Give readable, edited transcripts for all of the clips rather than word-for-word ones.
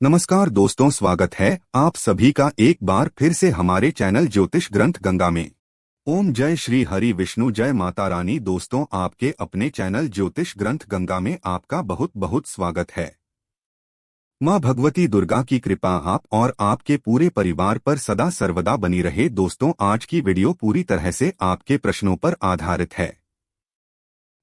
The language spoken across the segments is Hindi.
नमस्कार दोस्तों, स्वागत है आप सभी का एक बार फिर से हमारे चैनल ज्योतिष ग्रंथ गंगा में। ओम जय श्री हरि विष्णु, जय माता रानी। दोस्तों, आपके अपने चैनल ज्योतिष ग्रंथ गंगा में आपका बहुत बहुत स्वागत है। माँ भगवती दुर्गा की कृपा आप और आपके पूरे परिवार पर सदा सर्वदा बनी रहे। दोस्तों, आज की वीडियो पूरी तरह से आपके प्रश्नों पर आधारित है।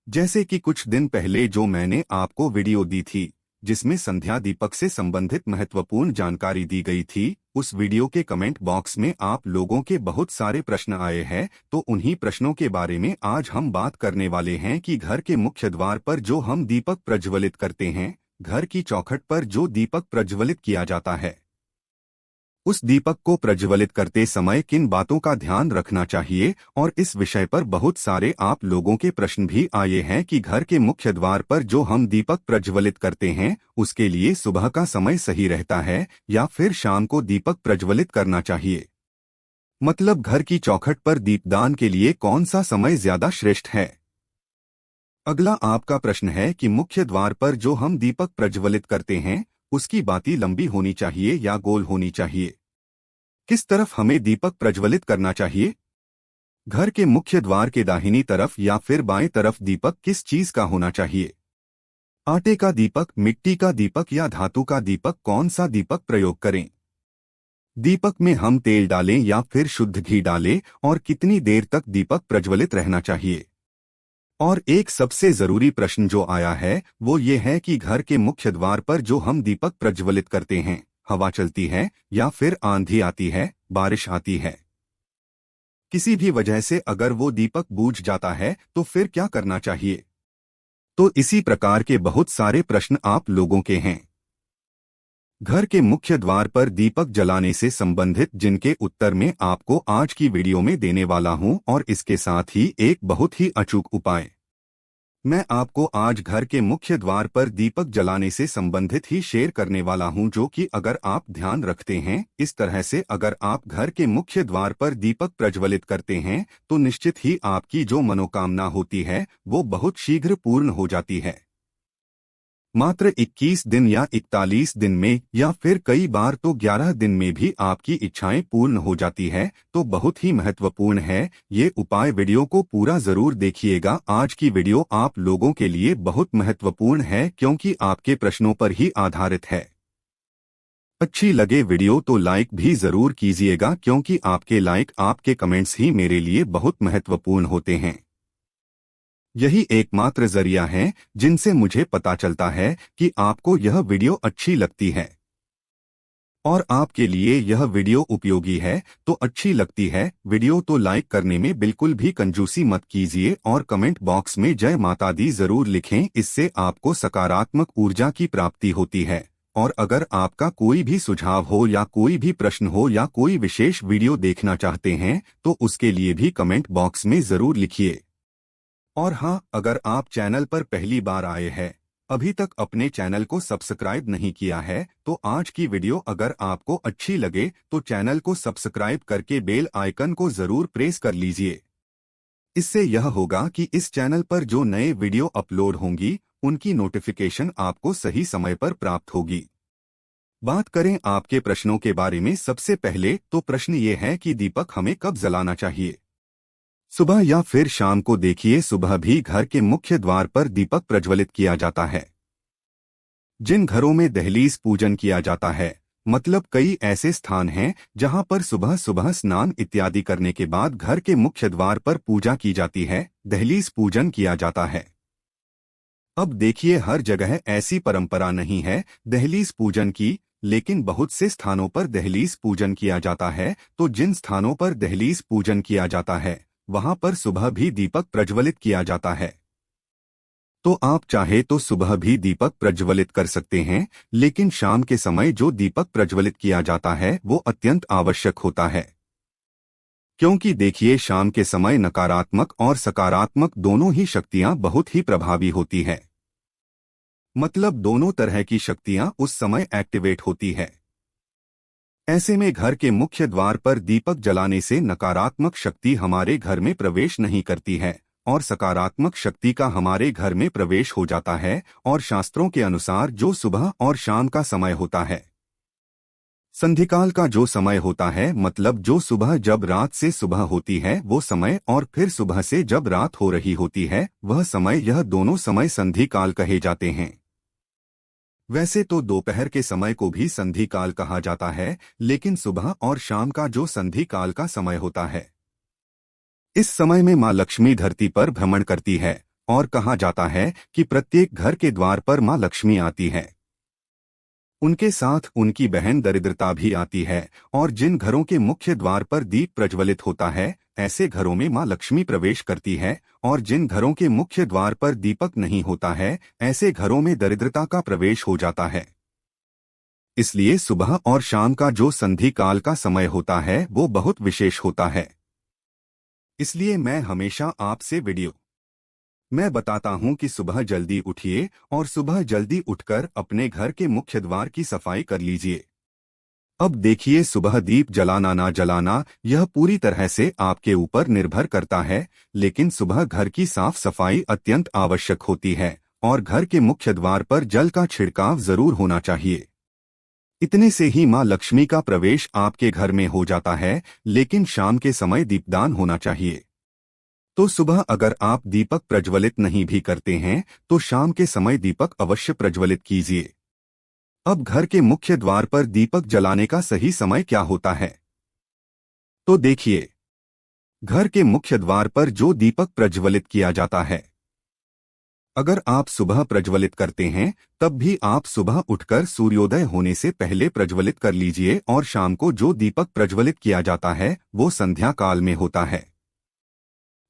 जैसे कि कुछ दिन पहले जो मैंने आपको वीडियो दी थी जिसमें संध्या दीपक से संबंधित महत्वपूर्ण जानकारी दी गई थी, उस वीडियो के कमेंट बॉक्स में आप लोगों के बहुत सारे प्रश्न आए हैं। तो उन्हीं प्रश्नों के बारे में आज हम बात करने वाले हैं कि घर के मुख्य द्वार पर जो हम दीपक प्रज्वलित करते हैं, घर की चौखट पर जो दीपक प्रज्वलित किया जाता है, उस दीपक को प्रज्वलित करते समय किन बातों का ध्यान रखना चाहिए। और इस विषय पर बहुत सारे आप लोगों के प्रश्न भी आए हैं कि घर के मुख्य द्वार पर जो हम दीपक प्रज्वलित करते हैं उसके लिए सुबह का समय सही रहता है या फिर शाम को दीपक प्रज्वलित करना चाहिए। मतलब घर की चौखट पर दीपदान के लिए कौन सा समय ज्यादा श्रेष्ठ है। अगला आपका प्रश्न है कि मुख्य द्वार पर जो हम दीपक प्रज्वलित करते हैं उसकी बाती लंबी होनी चाहिए या गोल होनी चाहिए। किस तरफ हमें दीपक प्रज्वलित करना चाहिए। घर के मुख्य द्वार के दाहिनी तरफ या फिर बाएं तरफ दीपक किस चीज का होना चाहिए। आटे का दीपक, मिट्टी का दीपक या धातु का दीपक, कौन सा दीपक प्रयोग करें। दीपक में हम तेल डालें या फिर शुद्ध घी डालें और कितनी देर तक दीपक प्रज्वलित रहना चाहिए। और एक सबसे जरूरी प्रश्न जो आया है वो ये है कि घर के मुख्य द्वार पर जो हम दीपक प्रज्वलित करते हैं, हवा चलती है या फिर आंधी आती है, बारिश आती है, किसी भी वजह से अगर वो दीपक बुझ जाता है तो फिर क्या करना चाहिए। तो इसी प्रकार के बहुत सारे प्रश्न आप लोगों के हैं। घर के मुख्य द्वार पर दीपक जलाने से संबंधित जिनके उत्तर में आपको आज की वीडियो में देने वाला हूं, और इसके साथ ही एक बहुत ही अचूक उपाय मैं आपको आज घर के मुख्य द्वार पर दीपक जलाने से संबंधित ही शेयर करने वाला हूं, जो कि अगर आप ध्यान रखते हैं इस तरह से, अगर आप घर के मुख्य द्वार पर दीपक प्रज्वलित करते हैं तो निश्चित ही आपकी जो मनोकामना होती है वो बहुत शीघ्र पूर्ण हो जाती है। मात्र 21 दिन या 41 दिन में या फिर कई बार तो 11 दिन में भी आपकी इच्छाएं पूर्ण हो जाती है। तो बहुत ही महत्वपूर्ण है ये उपाय। वीडियो को पूरा जरूर देखिएगा। आज की वीडियो आप लोगों के लिए बहुत महत्वपूर्ण है क्योंकि आपके प्रश्नों पर ही आधारित है। अच्छी लगे वीडियो तो लाइक भी जरूर कीजिएगा क्योंकि आपके लाइक, आपके कमेंट्स ही मेरे लिए बहुत महत्वपूर्ण होते हैं। यही एकमात्र जरिया है जिनसे मुझे पता चलता है कि आपको यह वीडियो अच्छी लगती है और आपके लिए यह वीडियो उपयोगी है। तो अच्छी लगती है वीडियो तो लाइक करने में बिल्कुल भी कंजूसी मत कीजिए और कमेंट बॉक्स में जय माता दी जरूर लिखें। इससे आपको सकारात्मक ऊर्जा की प्राप्ति होती है। और अगर आपका कोई भी सुझाव हो या कोई भी प्रश्न हो या कोई विशेष वीडियो देखना चाहते हैं तो उसके लिए भी कमेंट बॉक्स में जरूर लिखिए। और हाँ, अगर आप चैनल पर पहली बार आए हैं, अभी तक अपने चैनल को सब्सक्राइब नहीं किया है, तो आज की वीडियो अगर आपको अच्छी लगे तो चैनल को सब्सक्राइब करके बेल आइकन को जरूर प्रेस कर लीजिए। इससे यह होगा कि इस चैनल पर जो नए वीडियो अपलोड होंगी उनकी नोटिफिकेशन आपको सही समय पर प्राप्त होगी। बात करें आपके प्रश्नों के बारे में। सबसे पहले तो प्रश्न ये है कि दीपक हमें कब जलाना चाहिए, सुबह या फिर शाम को। देखिए, सुबह भी घर के मुख्य द्वार पर दीपक प्रज्वलित किया जाता है। जिन घरों में दहलीज पूजन किया जाता है, मतलब कई ऐसे स्थान हैं जहां पर सुबह सुबह स्नान इत्यादि करने के बाद घर के मुख्य द्वार पर पूजा की जाती है, दहलीज पूजन किया जाता है। अब देखिए, हर जगह ऐसी परंपरा नहीं है दहलीज पूजन की, लेकिन बहुत से स्थानों पर दहलीज पूजन किया जाता है। तो जिन स्थानों पर दहलीज पूजन किया जाता है वहां पर सुबह भी दीपक प्रज्वलित किया जाता है। तो आप चाहे तो सुबह भी दीपक प्रज्वलित कर सकते हैं, लेकिन शाम के समय जो दीपक प्रज्वलित किया जाता है वो अत्यंत आवश्यक होता है। क्योंकि देखिए, शाम के समय नकारात्मक और सकारात्मक दोनों ही शक्तियां बहुत ही प्रभावी होती है। मतलब दोनों तरह की शक्तियां उस समय एक्टिवेट होती है। ऐसे में घर के मुख्य द्वार पर दीपक जलाने से नकारात्मक शक्ति हमारे घर में प्रवेश नहीं करती है और सकारात्मक शक्ति का हमारे घर में प्रवेश हो जाता है। और शास्त्रों के अनुसार जो सुबह और शाम का समय होता है संधिकाल का जो समय होता है मतलब जो सुबह जब रात से सुबह होती है वो समय और फिर सुबह से जब रात हो रही होती है वह समय, यह दोनों समय संधिकाल कहे जाते हैं। वैसे तो दोपहर के समय को भी संधिकाल कहा जाता है, लेकिन सुबह और शाम का जो संधिकाल का समय होता है, इस समय में माँ लक्ष्मी धरती पर भ्रमण करती है और कहा जाता है कि प्रत्येक घर के द्वार पर माँ लक्ष्मी आती है। उनके साथ उनकी बहन दरिद्रता भी आती है और जिन घरों के मुख्य द्वार पर दीप प्रज्वलित होता है ऐसे घरों में माँ लक्ष्मी प्रवेश करती है, और जिन घरों के मुख्य द्वार पर दीपक नहीं होता है ऐसे घरों में दरिद्रता का प्रवेश हो जाता है। इसलिए सुबह और शाम का जो संधि काल का समय होता है वो बहुत विशेष होता है। इसलिए मैं हमेशा आपसे वीडियो मैं बताता हूं कि सुबह जल्दी उठिए और सुबह जल्दी उठकर अपने घर के मुख्य द्वार की सफाई कर लीजिए। अब देखिए, सुबह दीप जलाना ना जलाना यह पूरी तरह से आपके ऊपर निर्भर करता है, लेकिन सुबह घर की साफ सफाई अत्यंत आवश्यक होती है और घर के मुख्य द्वार पर जल का छिड़काव जरूर होना चाहिए। इतने से ही मां लक्ष्मी का प्रवेश आपके घर में हो जाता है, लेकिन शाम के समय दीपदान होना चाहिए। तो सुबह अगर आप दीपक प्रज्वलित नहीं भी करते हैं तो शाम के समय दीपक अवश्य प्रज्वलित कीजिए। अब घर के मुख्य द्वार पर दीपक जलाने का सही समय क्या होता है, तो देखिए, घर के मुख्य द्वार पर जो दीपक प्रज्वलित किया जाता है, अगर आप सुबह प्रज्वलित करते हैं तब भी आप सुबह उठकर सूर्योदय होने से पहले प्रज्वलित कर लीजिए, और शाम को जो दीपक प्रज्वलित किया जाता है वो संध्या काल में होता है।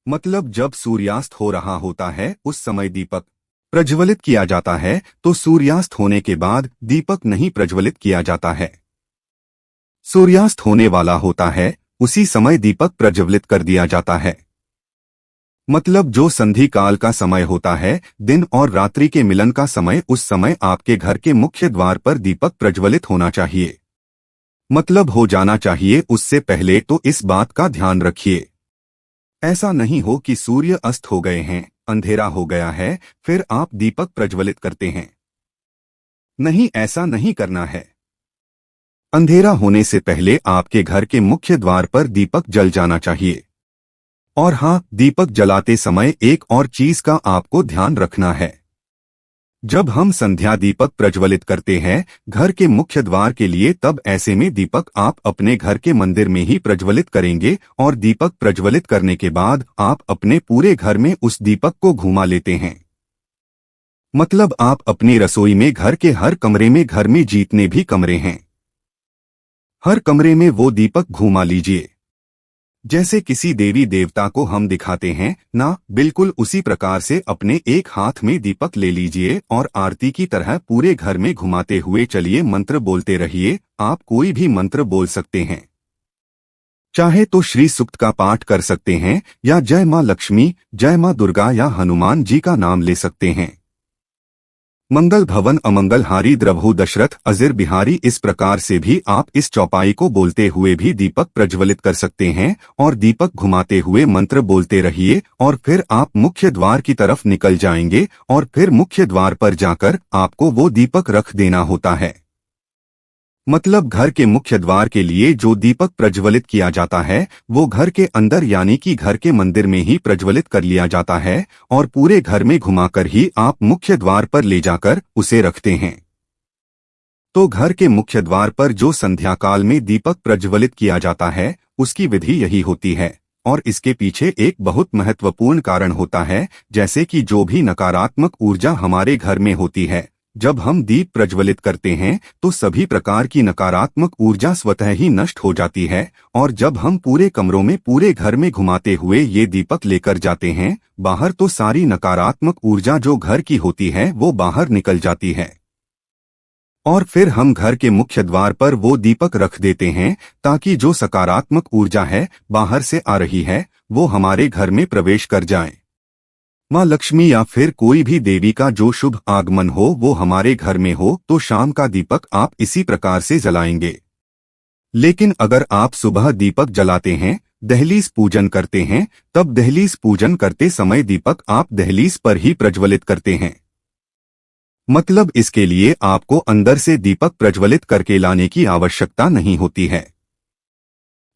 मतलब जब सूर्यास्त हो रहा होता है उस समय दीपक प्रज्वलित किया जाता है, तो सूर्यास्त होने के बाद दीपक नहीं प्रज्वलित किया जाता है। सूर्यास्त होने वाला होता है उसी समय दीपक प्रज्वलित कर दिया जाता है। मतलब जो संधि काल का समय होता है, दिन और रात्रि के मिलन का समय, उस समय आपके घर के मुख्य द्वार पर दीपक प्रज्वलित होना चाहिए। मतलब हो जाना चाहिए उससे पहले, तो इस बात का ध्यान रखिए। ऐसा नहीं हो कि सूर्य अस्त हो गए हैं, अंधेरा हो गया है, फिर आप दीपक प्रज्वलित करते हैं। नहीं, ऐसा नहीं करना है। अंधेरा होने से पहले आपके घर के मुख्य द्वार पर दीपक जल जाना चाहिए। और हाँ, दीपक जलाते समय एक और चीज का आपको ध्यान रखना है। जब हम संध्या दीपक प्रज्वलित करते हैं घर के मुख्य द्वार के लिए, तब ऐसे में दीपक आप अपने घर के मंदिर में ही प्रज्वलित करेंगे, और दीपक प्रज्वलित करने के बाद आप अपने पूरे घर में उस दीपक को घुमा लेते हैं। मतलब आप अपनी रसोई में, घर के हर कमरे में, घर में जितने भी कमरे हैं हर कमरे में वो दीपक घुमा लीजिए। जैसे किसी देवी देवता को हम दिखाते हैं ना, बिल्कुल उसी प्रकार से अपने एक हाथ में दीपक ले लीजिए और आरती की तरह पूरे घर में घुमाते हुए चलिए, मंत्र बोलते रहिए। आप कोई भी मंत्र बोल सकते हैं, चाहे तो श्री सूक्त का पाठ कर सकते हैं या जय मां लक्ष्मी, जय मां दुर्गा या हनुमान जी का नाम ले सकते हैं। मंगल भवन अमंगल हारी द्रवहु दशरथ अजिर बिहारी, इस प्रकार से भी आप इस चौपाई को बोलते हुए भी दीपक प्रज्वलित कर सकते हैं और दीपक घुमाते हुए मंत्र बोलते रहिए, और फिर आप मुख्य द्वार की तरफ निकल जाएंगे और फिर मुख्य द्वार पर जाकर आपको वो दीपक रख देना होता है। मतलब घर के मुख्य द्वार के लिए जो दीपक प्रज्वलित किया जाता है वो घर के अंदर यानी कि घर के मंदिर में ही प्रज्वलित कर लिया जाता है, और पूरे घर में घुमाकर ही आप मुख्य द्वार पर ले जाकर उसे रखते हैं। तो घर के मुख्य द्वार पर जो संध्या काल में दीपक प्रज्वलित किया जाता है उसकी विधि यही होती है, और इसके पीछे एक बहुत महत्वपूर्ण कारण होता है। जैसे कि जो भी नकारात्मक ऊर्जा हमारे घर में होती है, जब हम दीप प्रज्वलित करते हैं तो सभी प्रकार की नकारात्मक ऊर्जा स्वतः ही नष्ट हो जाती है, और जब हम पूरे कमरों में, पूरे घर में घुमाते हुए ये दीपक लेकर जाते हैं बाहर, तो सारी नकारात्मक ऊर्जा जो घर की होती है वो बाहर निकल जाती है। और फिर हम घर के मुख्य द्वार पर वो दीपक रख देते हैं ताकि जो सकारात्मक ऊर्जा है बाहर से आ रही है वो हमारे घर में प्रवेश कर जाए। माँ लक्ष्मी या फिर कोई भी देवी का जो शुभ आगमन हो वो हमारे घर में हो, तो शाम का दीपक आप इसी प्रकार से जलाएंगे। लेकिन अगर आप सुबह दीपक जलाते हैं, दहलीज पूजन करते हैं, तब दहलीज पूजन करते समय दीपक आप दहलीज पर ही प्रज्वलित करते हैं। मतलब इसके लिए आपको अंदर से दीपक प्रज्वलित करके लाने की आवश्यकता नहीं होती है।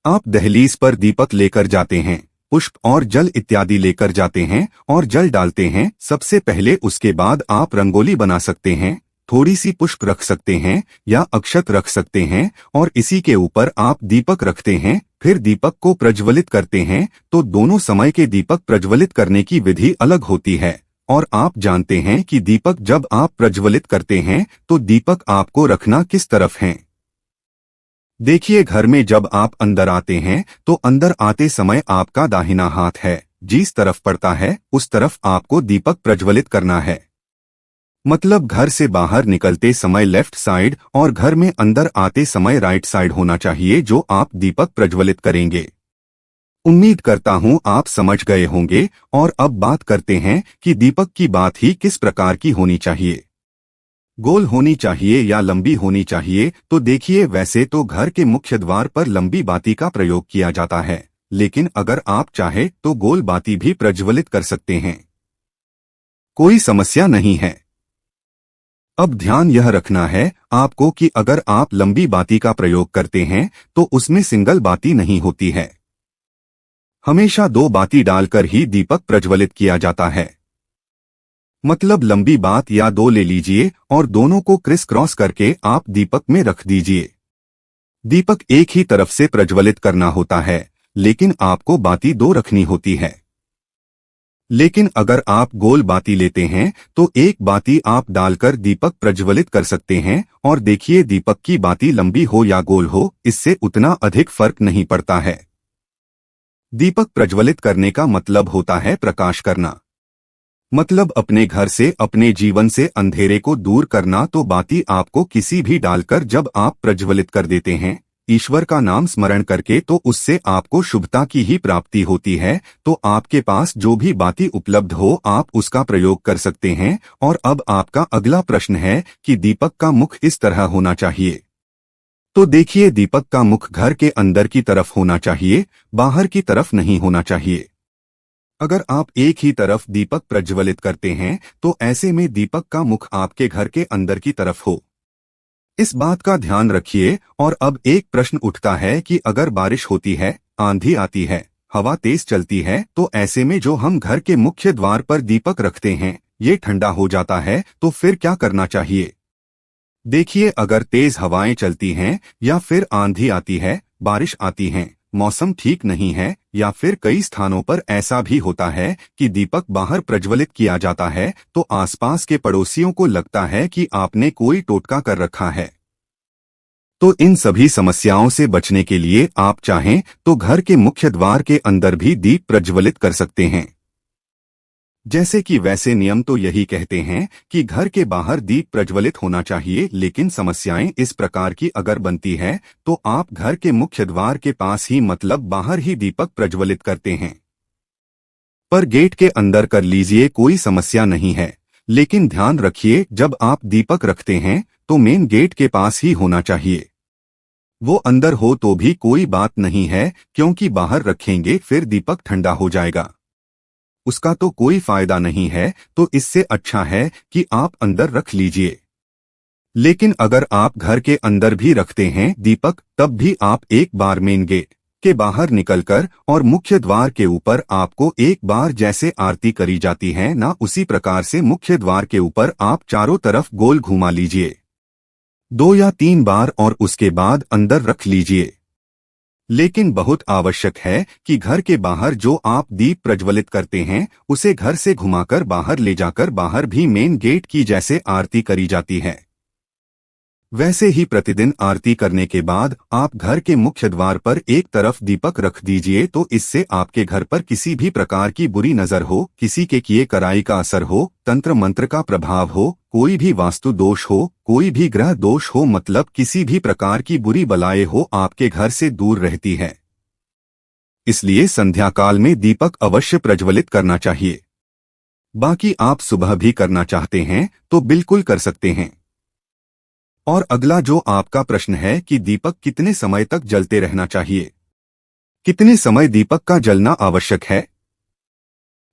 आप दहलीज पर दीपक लेकर जाते हैं, पुष्प और जल इत्यादि लेकर जाते हैं और जल डालते हैं सबसे पहले। उसके बाद आप रंगोली बना सकते हैं, थोड़ी सी पुष्प रख सकते हैं या अक्षत रख सकते हैं और इसी के ऊपर आप दीपक रखते हैं, फिर दीपक को प्रज्वलित करते हैं। तो दोनों समय के दीपक प्रज्वलित करने की विधि अलग होती है और आप जानते हैं कि दीपक जब आप प्रज्वलित करते हैं तो दीपक आपको रखना किस तरफ है। देखिए, घर में जब आप अंदर आते हैं तो अंदर आते समय आपका दाहिना हाथ है, जिस तरफ पड़ता है उस तरफ आपको दीपक प्रज्वलित करना है। मतलब घर से बाहर निकलते समय लेफ्ट साइड और घर में अंदर आते समय राइट साइड होना चाहिए जो आप दीपक प्रज्वलित करेंगे। उम्मीद करता हूं आप समझ गए होंगे। और अब बात करते हैं कि दीपक की बात ही किस प्रकार की होनी चाहिए। गोल होनी चाहिए या लंबी होनी चाहिए? तो देखिए, वैसे तो घर के मुख्य द्वार पर लंबी बाती का प्रयोग किया जाता है, लेकिन अगर आप चाहे तो गोल बाती भी प्रज्वलित कर सकते हैं, कोई समस्या नहीं है। अब ध्यान यह रखना है आपको कि अगर आप लंबी बाती का प्रयोग करते हैं तो उसमें सिंगल बाती नहीं होती है, हमेशा दो बाती डालकर ही दीपक प्रज्वलित किया जाता है। मतलब लंबी बात या दो ले लीजिए और दोनों को क्रिस क्रॉस करके आप दीपक में रख दीजिए। दीपक एक ही तरफ से प्रज्वलित करना होता है, लेकिन आपको बाती दो रखनी होती है। लेकिन अगर आप गोल बाती लेते हैं तो एक बाती आप डालकर दीपक प्रज्वलित कर सकते हैं और देखिए, दीपक की बाती लंबी हो या गोल हो, इससे उतना अधिक फर्क नहीं पड़ता है। दीपक प्रज्वलित करने का मतलब होता है प्रकाश करना, मतलब अपने घर से, अपने जीवन से अंधेरे को दूर करना। तो बाती आपको किसी भी डालकर जब आप प्रज्वलित कर देते हैं ईश्वर का नाम स्मरण करके, तो उससे आपको शुभता की ही प्राप्ति होती है। तो आपके पास जो भी बाती उपलब्ध हो आप उसका प्रयोग कर सकते हैं। और अब आपका अगला प्रश्न है कि दीपक का मुख इस तरह होना चाहिए। तो देखिए, दीपक का मुख घर के अंदर की तरफ होना चाहिए, बाहर की तरफ नहीं होना चाहिए। अगर आप एक ही तरफ दीपक प्रज्वलित करते हैं तो ऐसे में दीपक का मुख आपके घर के अंदर की तरफ हो, इस बात का ध्यान रखिए। और अब एक प्रश्न उठता है कि अगर बारिश होती है, आंधी आती है, हवा तेज चलती है, तो ऐसे में जो हम घर के मुख्य द्वार पर दीपक रखते हैं ये ठंडा हो जाता है, तो फिर क्या करना चाहिए? देखिए, अगर तेज हवाएं चलती हैं या फिर आंधी आती है, बारिश आती है, मौसम ठीक नहीं है या फिर कई स्थानों पर ऐसा भी होता है कि दीपक बाहर प्रज्वलित किया जाता है, तो आसपास के पड़ोसियों को लगता है कि आपने कोई टोटका कर रखा है। तो इन सभी समस्याओं से बचने के लिए आप चाहें तो घर के मुख्य द्वार के अंदर भी दीप प्रज्वलित कर सकते हैं। जैसे कि वैसे नियम तो यही कहते हैं कि घर के बाहर दीप प्रज्वलित होना चाहिए, लेकिन समस्याएं इस प्रकार की अगर बनती है तो आप घर के मुख्य द्वार के पास ही, मतलब बाहर ही दीपक प्रज्वलित करते हैं। पर गेट के अंदर कर लीजिए, कोई समस्या नहीं है। लेकिन ध्यान रखिए, जब आप दीपक रखते हैं तो मेन गेट के पास ही होना चाहिए। वो अंदर हो तो भी कोई बात नहीं है, क्योंकि बाहर रखेंगे फिर दीपक ठंडा हो जाएगा, उसका तो कोई फायदा नहीं है। तो इससे अच्छा है कि आप अंदर रख लीजिए। लेकिन अगर आप घर के अंदर भी रखते हैं दीपक, तब भी आप एक बार मेन गेट के बाहर निकलकर और मुख्य द्वार के ऊपर आपको एक बार जैसे आरती करी जाती है ना, उसी प्रकार से मुख्य द्वार के ऊपर आप चारों तरफ गोल घुमा लीजिए 2 या 3 बार और उसके बाद अंदर रख लीजिए। लेकिन बहुत आवश्यक है कि घर के बाहर जो आप दीप प्रज्वलित करते हैं उसे घर से घुमाकर बाहर ले जाकर बाहर भी मेन गेट की जैसे आरती करी जाती है, वैसे ही प्रतिदिन आरती करने के बाद आप घर के मुख्य द्वार पर एक तरफ दीपक रख दीजिए। तो इससे आपके घर पर किसी भी प्रकार की बुरी नजर हो, किसी के किए कराई का असर हो, तंत्र मंत्र का प्रभाव हो, कोई भी वास्तु दोष हो, कोई भी ग्रह दोष हो, मतलब किसी भी प्रकार की बुरी बलाएं हो, आपके घर से दूर रहती है। इसलिए संध्या काल में दीपक अवश्य प्रज्वलित करना चाहिए। बाकी आप सुबह भी करना चाहते हैं तो बिल्कुल कर सकते हैं। और अगला जो आपका प्रश्न है कि दीपक कितने समय तक जलते रहना चाहिए, कितने समय दीपक का जलना आवश्यक है?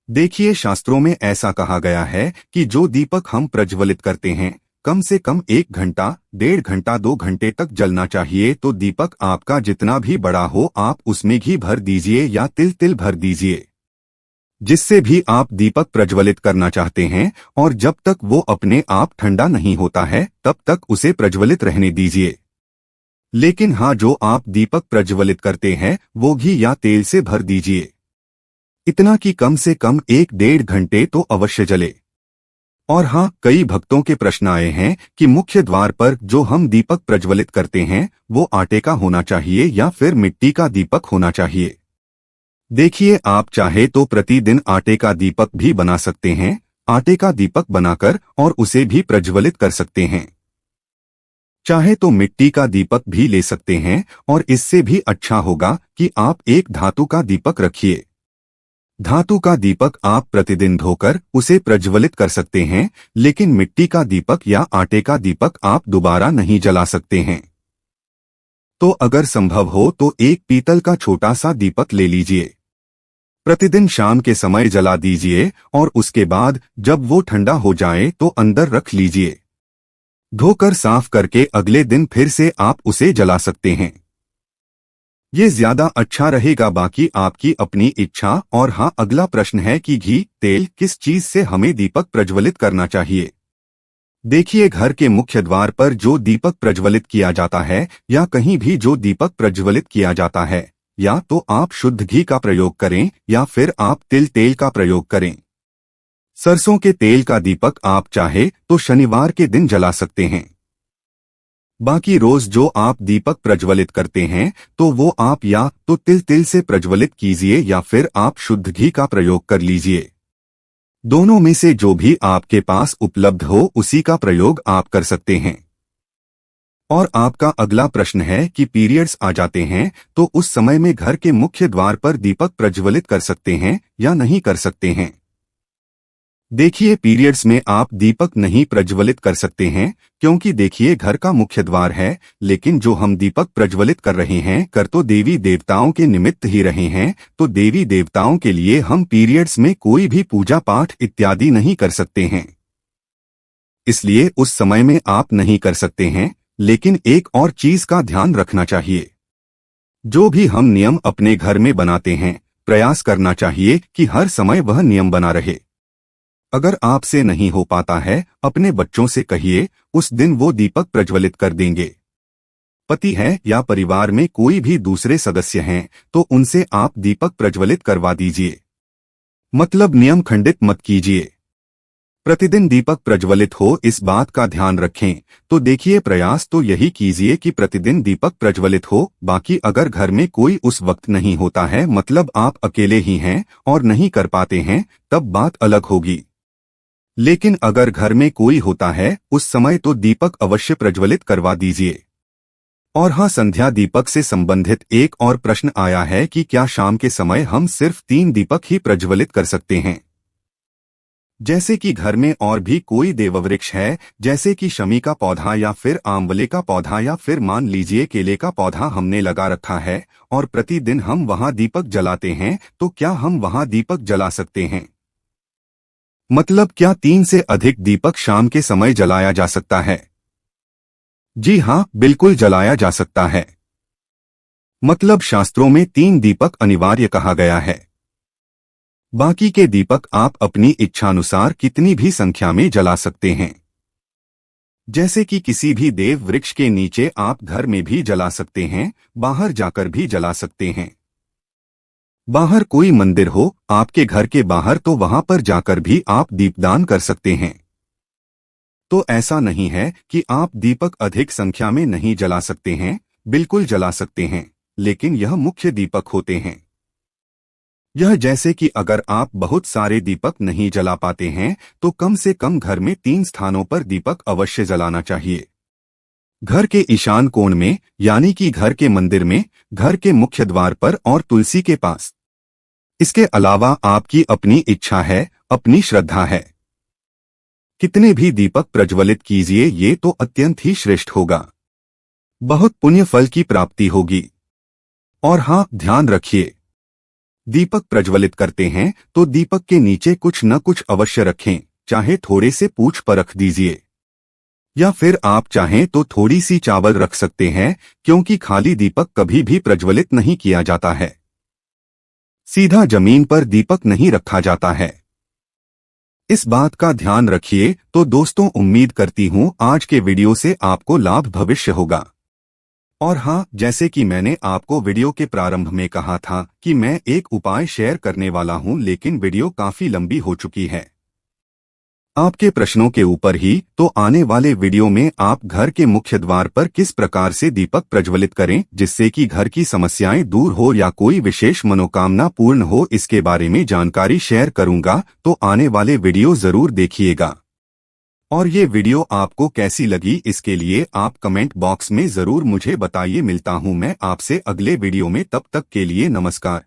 देखिए, शास्त्रों में ऐसा कहा गया है कि जो दीपक हम प्रज्वलित करते हैं कम से कम 1 घंटा, 1.5 घंटा, 2 घंटे तक जलना चाहिए। तो दीपक आपका जितना भी बड़ा हो आप उसमें घी भर दीजिए या तिल तिल भर दीजिए, जिससे भी आप दीपक प्रज्वलित करना चाहते हैं, और जब तक वो अपने आप ठंडा नहीं होता है तब तक उसे प्रज्वलित रहने दीजिए। लेकिन हाँ, जो आप दीपक प्रज्वलित करते हैं वो घी या तेल से भर दीजिए, इतना कि कम से कम 1-1.5 घंटे तो अवश्य जले। और हाँ, कई भक्तों के प्रश्न आए हैं कि मुख्य द्वार पर जो हम दीपक प्रज्वलित करते हैं वो आटे का होना चाहिए या फिर मिट्टी का दीपक होना चाहिए। देखिए, आप चाहे तो प्रतिदिन आटे का दीपक भी बना सकते हैं, आटे का दीपक बनाकर और उसे भी प्रज्वलित कर सकते हैं। चाहे तो मिट्टी का दीपक भी ले सकते हैं, और इससे भी अच्छा होगा कि आप एक धातु का दीपक रखिए। धातु का दीपक आप प्रतिदिन धोकर उसे प्रज्वलित कर सकते हैं, लेकिन मिट्टी का दीपक या आटे का दीपक आप दोबारा नहीं जला सकते हैं। तो अगर संभव हो तो एक पीतल का छोटा सा दीपक ले लीजिए, प्रतिदिन शाम के समय जला दीजिए, और उसके बाद जब वो ठंडा हो जाए तो अंदर रख लीजिए। धोकर साफ करके अगले दिन फिर से आप उसे जला सकते हैं। ये ज्यादा अच्छा रहेगा, बाकी आपकी अपनी इच्छा। और हाँ, अगला प्रश्न है कि घी तेल किस चीज से हमें दीपक प्रज्वलित करना चाहिए। देखिए, घर के मुख्य द्वार पर जो दीपक प्रज्वलित किया जाता है या कहीं भी जो दीपक प्रज्वलित किया जाता है, या तो आप शुद्ध घी का प्रयोग करें या फिर आप तिल तेल का प्रयोग करें। सरसों के तेल का दीपक आप चाहे तो शनिवार के दिन जला सकते हैं। बाकी रोज जो आप दीपक प्रज्वलित करते हैं तो वो आप या तो तिल तिल से प्रज्वलित कीजिए या फिर आप शुद्ध घी का प्रयोग कर लीजिए। दोनों में से जो भी आपके पास उपलब्ध हो उसी का प्रयोग आप कर सकते हैं। और आपका अगला प्रश्न है कि पीरियड्स आ जाते हैं तो उस समय में घर के मुख्य द्वार पर दीपक प्रज्वलित कर सकते हैं या नहीं कर सकते हैं। देखिए, पीरियड्स में आप दीपक नहीं प्रज्वलित कर सकते हैं, क्योंकि देखिए घर का मुख्य द्वार है, लेकिन जो हम दीपक प्रज्वलित कर रहे हैं कर तो देवी देवताओं के निमित्त ही रहे हैं। तो देवी देवताओं के लिए हम पीरियड्स में कोई भी पूजा पाठ इत्यादि नहीं कर सकते हैं, इसलिए उस समय में आप नहीं कर सकते हैं। लेकिन एक और चीज का ध्यान रखना चाहिए, जो भी हम नियम अपने घर में बनाते हैं प्रयास करना चाहिए कि हर समय वह नियम बना रहे। अगर आपसे नहीं हो पाता है, अपने बच्चों से कहिए, उस दिन वो दीपक प्रज्वलित कर देंगे। पति है या परिवार में कोई भी दूसरे सदस्य हैं तो उनसे आप दीपक प्रज्वलित करवा दीजिए, मतलब नियम खंडित मत कीजिए। प्रतिदिन दीपक प्रज्वलित हो इस बात का ध्यान रखें। तो देखिए, प्रयास तो यही कीजिए कि प्रतिदिन दीपक प्रज्वलित हो। बाकी अगर घर में कोई उस वक्त नहीं होता है, मतलब आप अकेले ही हैं और नहीं कर पाते हैं, तब बात अलग होगी। लेकिन अगर घर में कोई होता है उस समय तो दीपक अवश्य प्रज्वलित करवा दीजिए। और हाँ, संध्या दीपक से संबंधित एक और प्रश्न आया है कि क्या शाम के समय हम सिर्फ 3 दीपक ही प्रज्वलित कर सकते हैं। जैसे कि घर में और भी कोई देववृक्ष है, जैसे कि शमी का पौधा या फिर आंवले का पौधा या फिर मान लीजिए केले का पौधा हमने लगा रखा है और प्रतिदिन हम वहां दीपक जलाते हैं, तो क्या हम वहां दीपक जला सकते हैं? मतलब क्या 3 से अधिक दीपक शाम के समय जलाया जा सकता है? जी हाँ, बिल्कुल जलाया जा सकता है। मतलब शास्त्रों में 3 दीपक अनिवार्य कहा गया है। बाकी के दीपक आप अपनी इच्छानुसार कितनी भी संख्या में जला सकते हैं। जैसे कि किसी भी देव वृक्ष के नीचे आप घर में भी जला सकते हैं, बाहर जाकर भी जला सकते हैं। बाहर कोई मंदिर हो आपके घर के बाहर तो वहां पर जाकर भी आप दीपदान कर सकते हैं। तो ऐसा नहीं है कि आप दीपक अधिक संख्या में नहीं जला सकते हैं, बिल्कुल जला सकते हैं, लेकिन यह मुख्य दीपक होते हैं। यह जैसे कि अगर आप बहुत सारे दीपक नहीं जला पाते हैं तो कम से कम घर में 3 स्थानों पर दीपक अवश्य जलाना चाहिए। घर के ईशान कोण में, यानी कि घर के मंदिर में, घर के मुख्य द्वार पर और तुलसी के पास। इसके अलावा आपकी अपनी इच्छा है, अपनी श्रद्धा है, कितने भी दीपक प्रज्वलित कीजिए, ये तो अत्यंत ही श्रेष्ठ होगा, बहुत पुण्य फल की प्राप्ति होगी। और हाँ, ध्यान रखिए, दीपक प्रज्वलित करते हैं तो दीपक के नीचे कुछ न कुछ अवश्य रखें, चाहे थोड़े से पूछ परख दीजिए या फिर आप चाहें तो थोड़ी सी चावल रख सकते हैं, क्योंकि खाली दीपक कभी भी प्रज्वलित नहीं किया जाता है। सीधा जमीन पर दीपक नहीं रखा जाता है। इस बात का ध्यान रखिए। तो दोस्तों, उम्मीद करती हूं आज के वीडियो से आपको लाभ भविष्य होगा। और हाँ, जैसे कि मैंने आपको वीडियो के प्रारंभ में कहा था कि मैं एक उपाय शेयर करने वाला हूं, लेकिन वीडियो काफी लंबी हो चुकी है। आपके प्रश्नों के ऊपर ही तो आने वाले वीडियो में आप घर के मुख्य द्वार पर किस प्रकार से दीपक प्रज्वलित करें जिससे कि घर की समस्याएं दूर हो या कोई विशेष मनोकामना पूर्ण हो, इसके बारे में जानकारी शेयर करूंगा। तो आने वाले वीडियो जरूर देखिएगा। और ये वीडियो आपको कैसी लगी इसके लिए आप कमेंट बॉक्स में जरूर मुझे बताइए। मिलता हूं मैं आपसे अगले वीडियो में, तब तक के लिए नमस्कार।